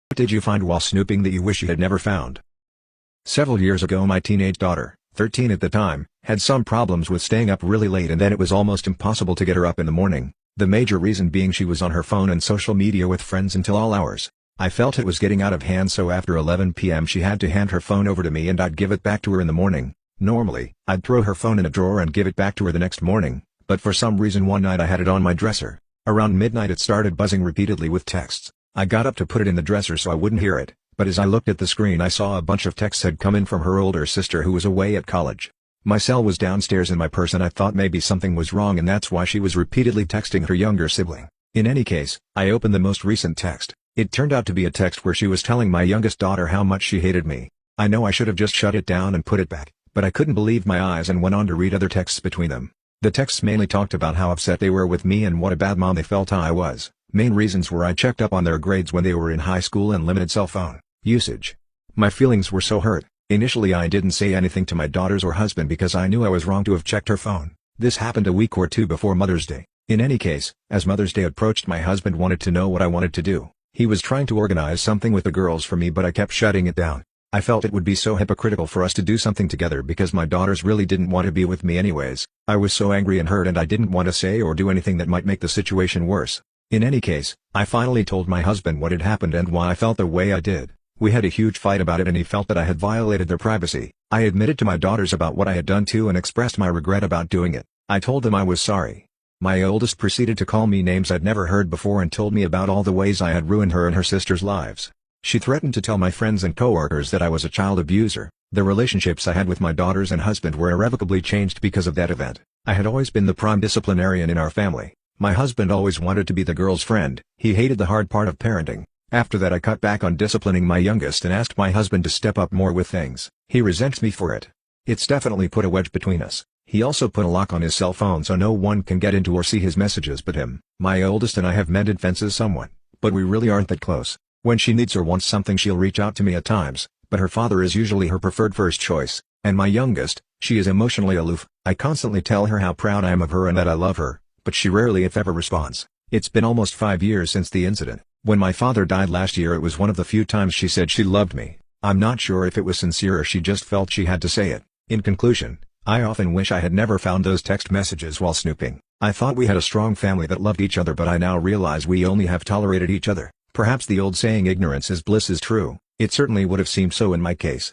What did you find while snooping that you wish you had never found? Several years ago my teenage daughter, 13 at the time, had some problems with staying up really late and then it was almost impossible to get her up in the morning, the major reason being she was on her phone and social media with friends until all hours. I felt it was getting out of hand, so after 11 p.m. she had to hand her phone over to me and I'd give it back to her in the morning. Normally, I'd throw her phone in a drawer and give it back to her the next morning, but for some reason one night I had it on my dresser. Around midnight it started buzzing repeatedly with texts. I got up to put it in the dresser so I wouldn't hear it, but as I looked at the screen I saw a bunch of texts had come in from her older sister who was away at college. My cell was downstairs in my purse and I thought maybe something was wrong and that's why she was repeatedly texting her younger sibling. In any case, I opened the most recent text. It turned out to be a text where she was telling my youngest daughter how much she hated me. I know I should have just shut it down and put it back, but I couldn't believe my eyes and went on to read other texts between them. The texts mainly talked about how upset they were with me and what a bad mom they felt I was. Main reasons were I checked up on their grades when they were in high school and limited cell phone usage. My feelings were so hurt. Initially I didn't say anything to my daughters or husband because I knew I was wrong to have checked her phone. This happened a week or two before Mother's Day. In any case, as Mother's Day approached my husband wanted to know what I wanted to do. He was trying to organize something with the girls for me but I kept shutting it down. I felt it would be so hypocritical for us to do something together because my daughters really didn't want to be with me anyways. I was so angry and hurt and I didn't want to say or do anything that might make the situation worse. In any case, I finally told my husband what had happened and why I felt the way I did. We had a huge fight about it and he felt that I had violated their privacy. I admitted to my daughters about what I had done too and expressed my regret about doing it. I told them I was sorry. My oldest proceeded to call me names I'd never heard before and told me about all the ways I had ruined her and her sister's lives. She threatened to tell my friends and coworkers that I was a child abuser. The relationships I had with my daughters and husband were irrevocably changed because of that event. I had always been the prime disciplinarian in our family. My husband always wanted to be the girl's friend. He hated the hard part of parenting. After that I cut back on disciplining my youngest and asked my husband to step up more with things. He resents me for it. It's definitely put a wedge between us. He also put a lock on his cell phone so no one can get into or see his messages but him. My oldest and I have mended fences somewhat, but we really aren't that close. When she needs or wants something she'll reach out to me at times, but her father is usually her preferred first choice. And my youngest, she is emotionally aloof. I constantly tell her how proud I am of her and that I love her, but she rarely if ever responds. It's been almost 5 years since the incident. When my father died last year it was one of the few times she said she loved me. I'm not sure if it was sincere or she just felt she had to say it. In conclusion, I often wish I had never found those text messages while snooping. I thought we had a strong family that loved each other but I now realize we only have tolerated each other. Perhaps the old saying ignorance is bliss is true. It certainly would have seemed so in my case.